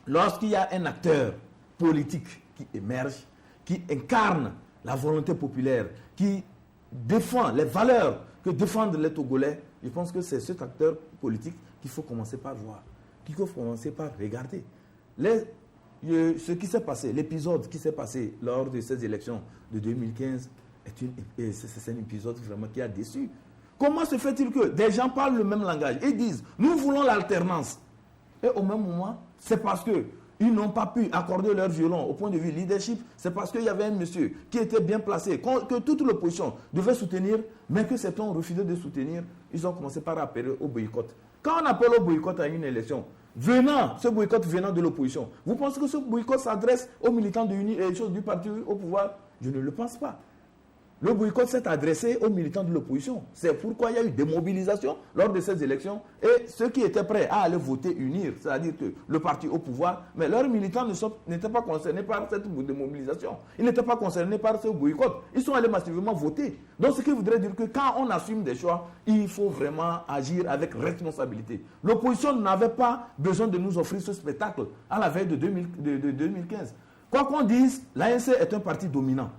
lorsqu'il y a un acteur politique qui émerge, qui incarne la volonté populaire, qui défend les valeurs que défendent les Togolais, je pense que c'est cet acteur politique qu'il faut commencer par voir, qu'il faut commencer par regarder. Ce qui s'est passé, l'épisode qui s'est passé lors de ces élections de 2015, c'est un épisode vraiment qui a déçu. Comment se fait-il que des gens parlent le même langage et disent « nous voulons l'alternance » et au même moment, c'est parce qu'ils n'ont pas pu accorder leur violon au point de vue leadership, c'est parce qu'il y avait un monsieur qui était bien placé, que toute l'opposition devait soutenir, mais que certains ont refusé de soutenir, ils ont commencé par appeler au boycott. Quand on appelle au boycott à une élection, ce boycott venant de l'opposition, vous pensez que ce boycott s'adresse aux militants du parti au pouvoir? Je ne le pense pas. Le boycott s'est adressé aux militants de l'opposition. C'est pourquoi il y a eu des mobilisations lors de ces élections. Et ceux qui étaient prêts à aller voter, unir, c'est-à-dire que le parti au pouvoir, mais leurs militants n'étaient pas concernés par cette mobilisation. Ils n'étaient pas concernés par ce boycott. Ils sont allés massivement voter. Donc ce qui voudrait dire que quand on assume des choix, il faut vraiment agir avec responsabilité. L'opposition n'avait pas besoin de nous offrir ce spectacle à la veille de 2015. Quoi qu'on dise, l'ANC est un parti dominant.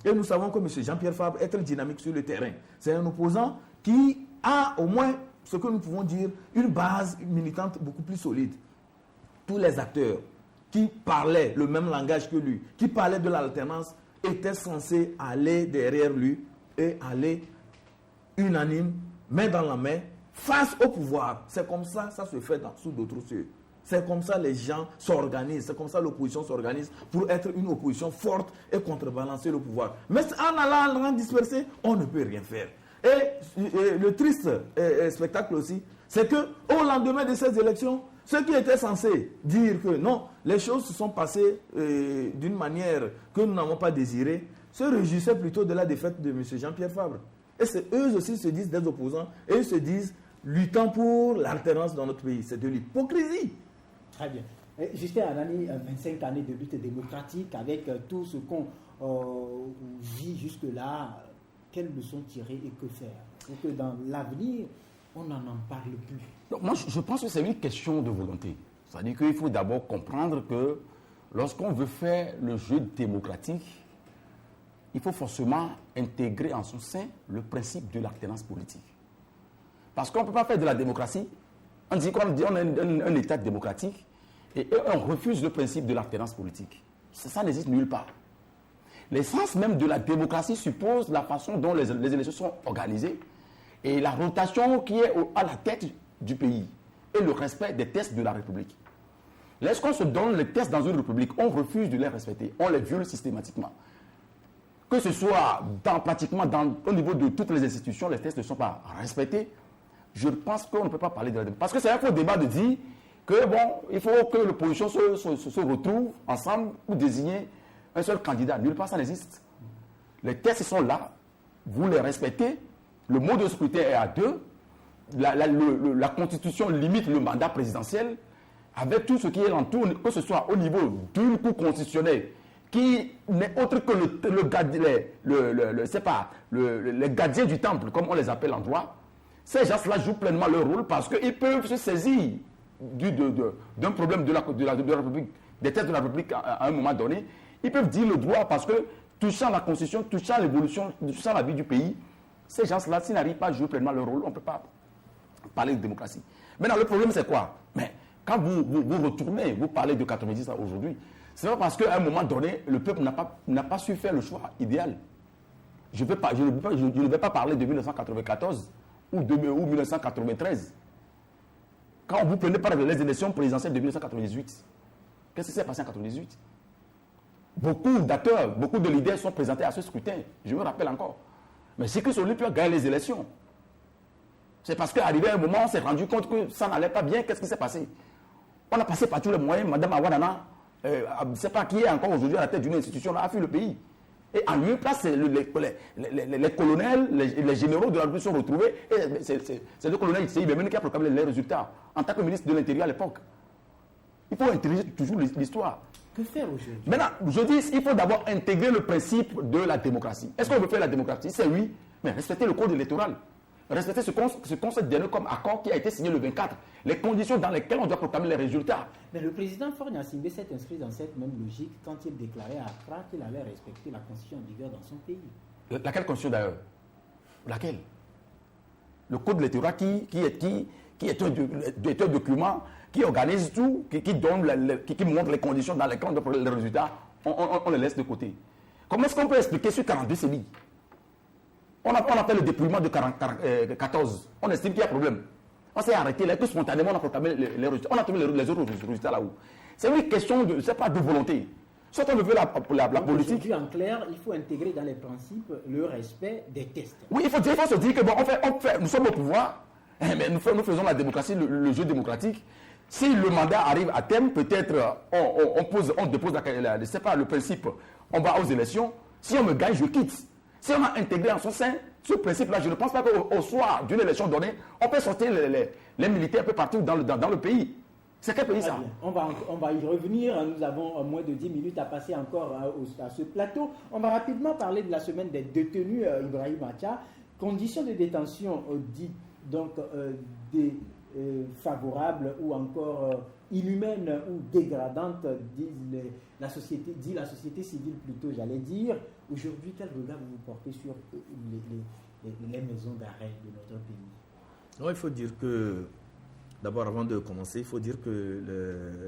Et nous savons que M. Jean-Pierre Fabre est très dynamique sur le terrain. C'est un opposant qui a au moins, ce que nous pouvons dire, une base militante beaucoup plus solide. Tous les acteurs qui parlaient le même langage que lui, qui parlaient de l'alternance, étaient censés aller derrière lui et aller unanime, main dans la main, face au pouvoir. C'est comme ça, ça se fait sous d'autres cieux. C'est comme ça les gens s'organisent, c'est comme ça l'opposition s'organise pour être une opposition forte et contrebalancer le pouvoir. Mais en allant le rang dispersé, on ne peut rien faire. Et le triste spectacle aussi, c'est qu'au lendemain de ces élections, ceux qui étaient censés dire que non, les choses se sont passées d'une manière que nous n'avons pas désirée, se réjouissaient plutôt de la défaite de M. Jean-Pierre Fabre. Et eux aussi se disent des opposants et ils se disent luttant pour l'alternance dans notre pays. C'est de l'hypocrisie. Très bien. Justin Anani, 25 années de lutte démocratique avec tout ce qu'on vit jusque-là, quelles leçons tirer et que faire pour que dans l'avenir, on n'en parle plus? Donc, moi, je pense que c'est une question de volonté. C'est-à-dire qu'il faut d'abord comprendre que lorsqu'on veut faire le jeu démocratique, il faut forcément intégrer en son sein le principe de l'alternance politique. Parce qu'on ne peut pas faire de la démocratie. On dit qu'on est un État démocratique et on refuse le principe de l'alternance politique. Ça n'existe nulle part. L'essence même de la démocratie suppose la façon dont les élections sont organisées et la rotation qui est à la tête du pays et le respect des tests de la République. Lorsqu'on se donne les tests dans une République, on refuse de les respecter, on les viole systématiquement. Que ce soit au niveau de toutes les institutions, les tests ne sont pas respectés. Je pense qu'on ne peut pas parler de la démocratie. Parce que c'est un faux débat de dire que il faut que l'opposition se retrouve ensemble pour désigner un seul candidat. Nulle part ça n'existe. Les tests sont là, vous les respectez, le mode de scrutin est à 2, la Constitution limite le mandat présidentiel avec tout ce qui est l'entour, que ce soit au niveau d'une cour constitutionnelle qui n'est autre que les gardiens du temple, comme on les appelle en droit. Ces gens-là jouent pleinement leur rôle parce qu'ils peuvent se saisir d'un problème de la République, des têtes de la République à un moment donné. Ils peuvent dire le droit parce que touchant la Constitution, touchant l'évolution, touchant la vie du pays, ces gens-là, s'ils n'arrivent pas à jouer pleinement leur rôle, on ne peut pas parler de démocratie. Maintenant, le problème, c'est quoi? Mais quand vous retournez, vous parlez de 90 ans aujourd'hui, c'est pas parce qu'à un moment donné, le peuple n'a pas su faire le choix idéal. Je ne vais pas parler de 1994 ou 1993. Quand vous prenez par exemple les élections présidentielles de 1998, qu'est-ce qui s'est passé en 1998? Beaucoup d'acteurs, beaucoup de leaders sont présentés à ce scrutin. Je me rappelle encore. Mais c'est que celui qui a gagné les élections. C'est parce qu'arrivé à un moment, on s'est rendu compte que ça n'allait pas bien. Qu'est-ce qui s'est passé? On a passé par tous les moyens. Madame Awadana, je ne sais pas qui est encore aujourd'hui à la tête d'une institution, a fui le pays. Et en lieu place, les colonels, les généraux de la République sont retrouvés. Et c'est le colonel Issei Bemene qui a proclamé les résultats en tant que ministre de l'Intérieur à l'époque. Il faut intégrer toujours l'histoire. Que faire aujourd'hui? Maintenant, je dis, il faut d'abord intégrer le principe de la démocratie. Est-ce qu'on veut faire la démocratie? C'est oui, mais respecter le code électoral. Respecter ce qu'on s'est donné comme accord qui a été signé le 24. Les conditions dans lesquelles on doit proclamer les résultats. Mais le président Faure Gnassingbé s'est inscrit dans cette même logique quand il déclarait à Accra qu'il allait respecter la constitution en vigueur dans son pays. Laquelle constitution d'ailleurs? Laquelle? Le code électoral qui est un document qui organise tout, qui montre les conditions dans lesquelles on doit proclamer les résultats, on les laisse de côté. Comment est-ce qu'on peut expliquer sur 42 CELI? On a fait le dépouillement de 14. On estime qu'il y a problème. On s'est arrêté là, que spontanément on a proclamé les résultats. On a trouvé les autres résultats là-haut. C'est une question de volonté. Soit on veut la politique. En clair, il faut intégrer dans les principes le respect des tests. Oui, il faut se dire que nous sommes au pouvoir, mais nous faisons la démocratie, le jeu démocratique. Si le mandat arrive à terme, peut-être on dépose le principe, on va aux élections. Si on me gagne, je quitte. Si on a intégré en son sein ce principe-là, je ne pense pas qu'au soir d'une élection donnée, on peut sortir les militaires un peu partout dans le pays. C'est quel pays ça? On va y revenir. Nous avons moins de 10 minutes à passer encore à ce plateau. On va rapidement parler de la semaine des détenus, Ibrahim Acha. Conditions de détention dites donc défavorables ou encore inhumaines ou dégradantes, dit la société civile plutôt, j'allais dire. Aujourd'hui, quel regard vous portez sur les maisons d'arrêt de notre pays? Non, il faut dire que, d'abord, avant de commencer, il faut dire que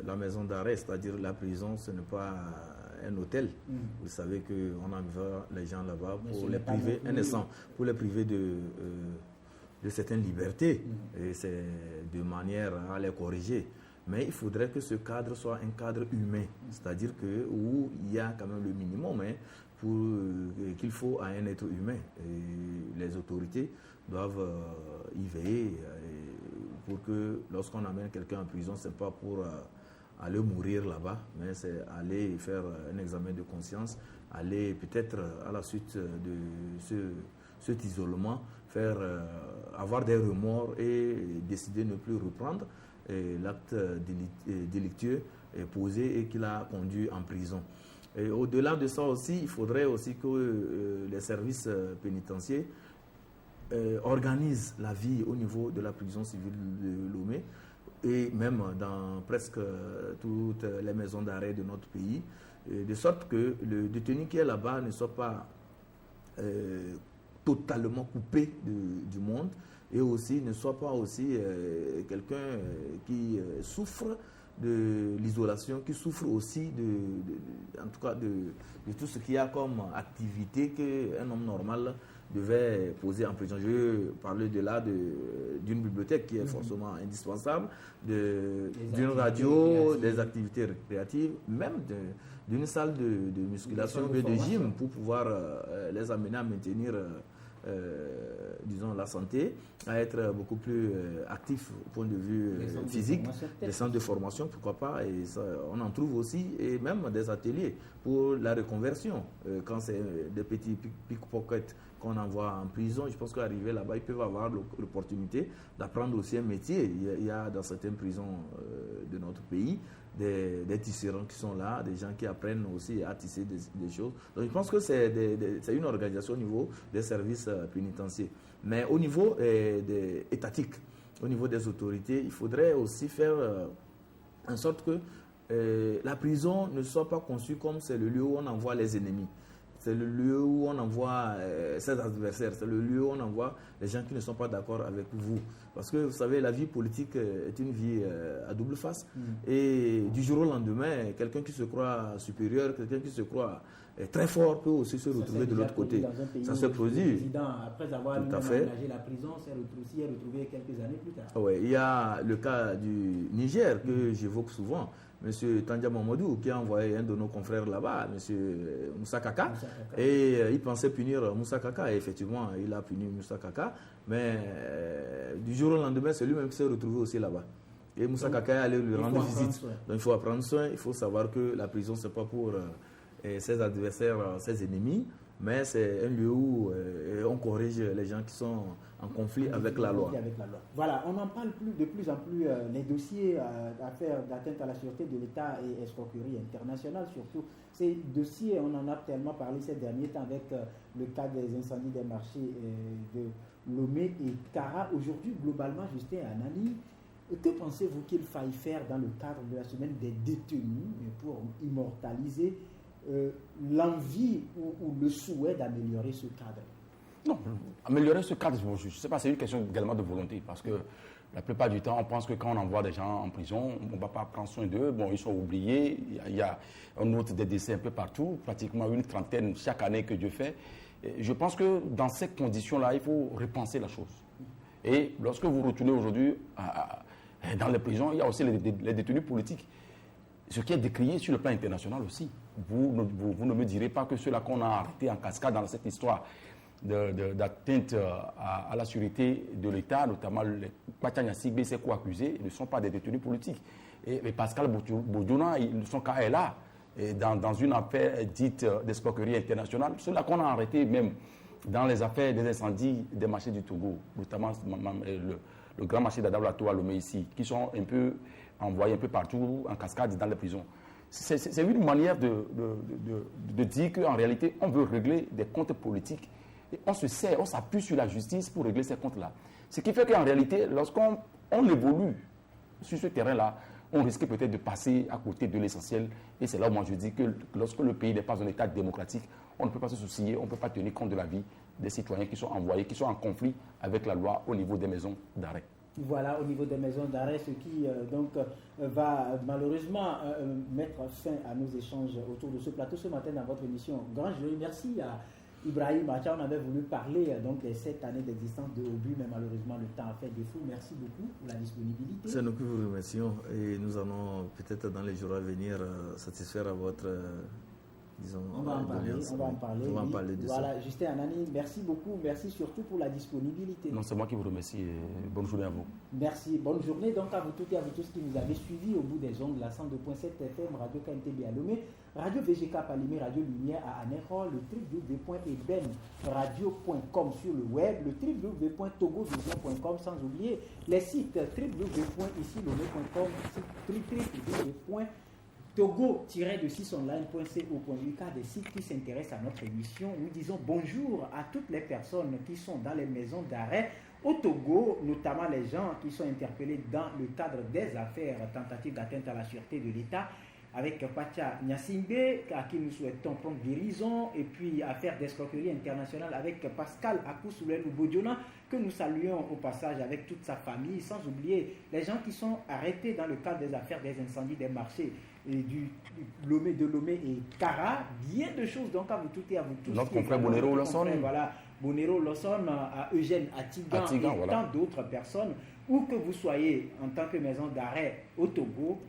la maison d'arrêt, c'est-à-dire la prison, ce n'est pas un hôtel. Vous savez qu'on envoie les gens là-bas pour les priver, pour les priver de certaines libertés. Et c'est de manière à les corriger. Mais il faudrait que ce cadre soit un cadre humain, c'est-à-dire où il y a quand même le minimum qu'il faut à un être humain. Et les autorités doivent y veiller pour que lorsqu'on amène quelqu'un en prison, ce n'est pas pour aller mourir là-bas, mais c'est aller faire un examen de conscience, aller peut-être à la suite de cet isolement, avoir des remords et décider de ne plus reprendre l'acte délictueux posé et qui l'a conduit en prison. Et au-delà de ça aussi, il faudrait aussi que les services pénitentiaires organisent la vie au niveau de la prison civile de Lomé et même dans presque toutes les maisons d'arrêt de notre pays, de sorte que le détenu qui est là-bas ne soit pas totalement coupé du monde et aussi ne soit pas aussi quelqu'un qui souffre de l'isolation, qui souffre aussi en tout cas de tout ce qu'il y a comme activité qu'un homme normal devait poser en prison. Je parlais de là d'une bibliothèque qui est forcément indispensable, d'une radio, des activités récréatives, même d'une salle de musculation et de gym pour pouvoir les amener à maintenir disons, la santé, à être beaucoup plus actif au point de vue physique, des centres de formation, pourquoi pas, et ça, on en trouve aussi, et même des ateliers pour la reconversion. Quand c'est des petits pickpockets qu'on envoie en prison, je pense qu'arriver là-bas, ils peuvent avoir l'opportunité d'apprendre aussi un métier. Il y a dans certaines prisons de notre pays des tisserands qui sont là, des gens qui apprennent aussi à tisser des choses. Donc je pense que c'est une organisation au niveau des services pénitentiaires. Mais au niveau étatique, au niveau des autorités, il faudrait aussi faire en sorte que la prison ne soit pas conçue comme c'est le lieu où on envoie les ennemis. C'est le lieu où on envoie ses adversaires. C'est le lieu où on envoie les gens qui ne sont pas d'accord avec vous. Parce que, vous savez, la vie politique est une vie à double face. Et du jour au lendemain, quelqu'un qui se croit supérieur, quelqu'un qui se croit très fort peut aussi se retrouver de l'autre côté. Ça se produit. Après avoir aménagé la prison, s'est retrouvé quelques années plus tard. Oui, il y a le cas du Niger que j'évoque souvent. M. Tandia Mamadou, qui a envoyé un de nos confrères là-bas, M. Moussa Kaka, et il pensait punir Moussa Kaka, et effectivement, il a puni Moussa Kaka, mais du jour au lendemain, c'est lui-même qui s'est retrouvé aussi là-bas. Et Moussa Kaka est allé lui rendre visite. Donc il faut apprendre soin, il faut savoir que la prison, ce n'est pas pour ses adversaires, ses ennemis, mais c'est un lieu où on corrige les gens qui sont en conflit avec la loi. Voilà, on en parle de plus en plus, les dossiers d'affaires d'atteinte à la sûreté de l'État et escroquerie internationale, surtout. Ces dossiers, on en a tellement parlé ces derniers temps avec le cas des incendies des marchés de Lomé et Kara. Aujourd'hui, globalement, Justin Anani, que pensez-vous qu'il faille faire dans le cadre de la semaine des détenus pour immortaliser l'envie ou le souhait d'améliorer ce cadre? Non, améliorer ce cadre, je ne sais pas, c'est une question également de volonté. Parce que la plupart du temps, on pense que quand on envoie des gens en prison, on ne va pas prendre soin d'eux. Bon, ils sont oubliés. Il y a un autre des décès un peu partout, pratiquement une trentaine chaque année que Dieu fait. Et je pense que dans ces conditions-là, il faut repenser la chose. Et lorsque vous retournez aujourd'hui dans les prisons, il y a aussi les détenus politiques. Ce qui est décrié sur le plan international aussi. Vous ne me direz pas que ceux-là qu'on a arrêtés en cascade dans cette histoire d'atteinte à la sûreté de l'État, notamment les Patanya Sigbe, c'est quoi accusés, ne sont pas des détenus politiques. Et Pascal Boudjouna, son cas est là, et dans une affaire dite d'escroquerie internationale. Ceux-là qu'on a arrêtés même dans les affaires des incendies des marchés du Togo, notamment le grand marché d'Adablato à Lomé ici, qui sont un peu envoyés un peu partout en cascade dans les prisons. C'est une manière de dire qu'en réalité, on veut régler des comptes politiques. Et on s'appuie sur la justice pour régler ces comptes-là. Ce qui fait qu'en réalité, lorsqu'on évolue sur ce terrain-là, on risque peut-être de passer à côté de l'essentiel. Et c'est là où moi je dis que lorsque le pays n'est pas un État démocratique, on ne peut pas se soucier, on ne peut pas tenir compte de la vie des citoyens qui sont envoyés, qui sont en conflit avec la loi au niveau des maisons d'arrêt. Voilà, au niveau des maisons d'arrêt, ce qui va malheureusement mettre fin à nos échanges autour de ce plateau ce matin dans votre émission. Grand jury, merci à Ibrahim Acha. On avait voulu parler donc des 7 années d'existence de Obu, mais malheureusement le temps a fait défaut. Merci beaucoup pour la disponibilité. C'est nous qui vous remercions et nous allons peut-être dans les jours à venir satisfaire à votre ils ont On va en parler, alliance, on va en parler. On va en Oui. parler de Voilà, ça. Justin Anani, merci beaucoup. Merci surtout pour la disponibilité. Non, c'est moi qui vous remercie et bonne journée à vous. Merci. Bonne journée donc à vous toutes et à vous tous qui nous avez suivis au bout des ondes, la 102.7 FM, Radio KMTB à Lomé, Radio VGK Palimé, Radio Lumière à Anéro, le www.ebenradio.com sur le web, le www.togovision.com, sans oublier les sites www.ici-lomé.com, www.togo-de6online.co.uk, des sites qui s'intéressent à notre émission. Nous disons bonjour à toutes les personnes qui sont dans les maisons d'arrêt au Togo, notamment les gens qui sont interpellés dans le cadre des affaires tentatives d'atteinte à la sûreté de l'État, avec Pacha Nyasimbe, à qui nous souhaitons prendre guérison, et puis affaire d'escroquerie internationale avec Pascal Akousoulel Boudjona, que nous saluons au passage avec toute sa famille, sans oublier les gens qui sont arrêtés dans le cadre des affaires des incendies des marchés et du Lomé et Kara, bien de choses donc à vous toutes et à vous tous. Notre confrère Bonero Lawson. Voilà, Bonero Lawson, à Eugène Atigan et voilà. tant d'autres personnes, où que vous soyez en tant que maison d'arrêt au Togo,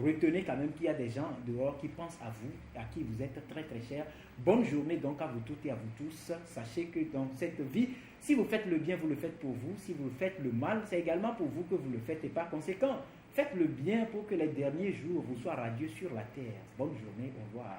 retenez quand même qu'il y a des gens dehors qui pensent à vous, à qui vous êtes très très chers. Bonne journée donc à vous toutes et à vous tous. Sachez que dans cette vie, si vous faites le bien, vous le faites pour vous. Si vous faites le mal, c'est également pour vous que vous le faites. Et par conséquent, faites le bien pour que les derniers jours vous soient radieux sur la terre. Bonne journée, au revoir.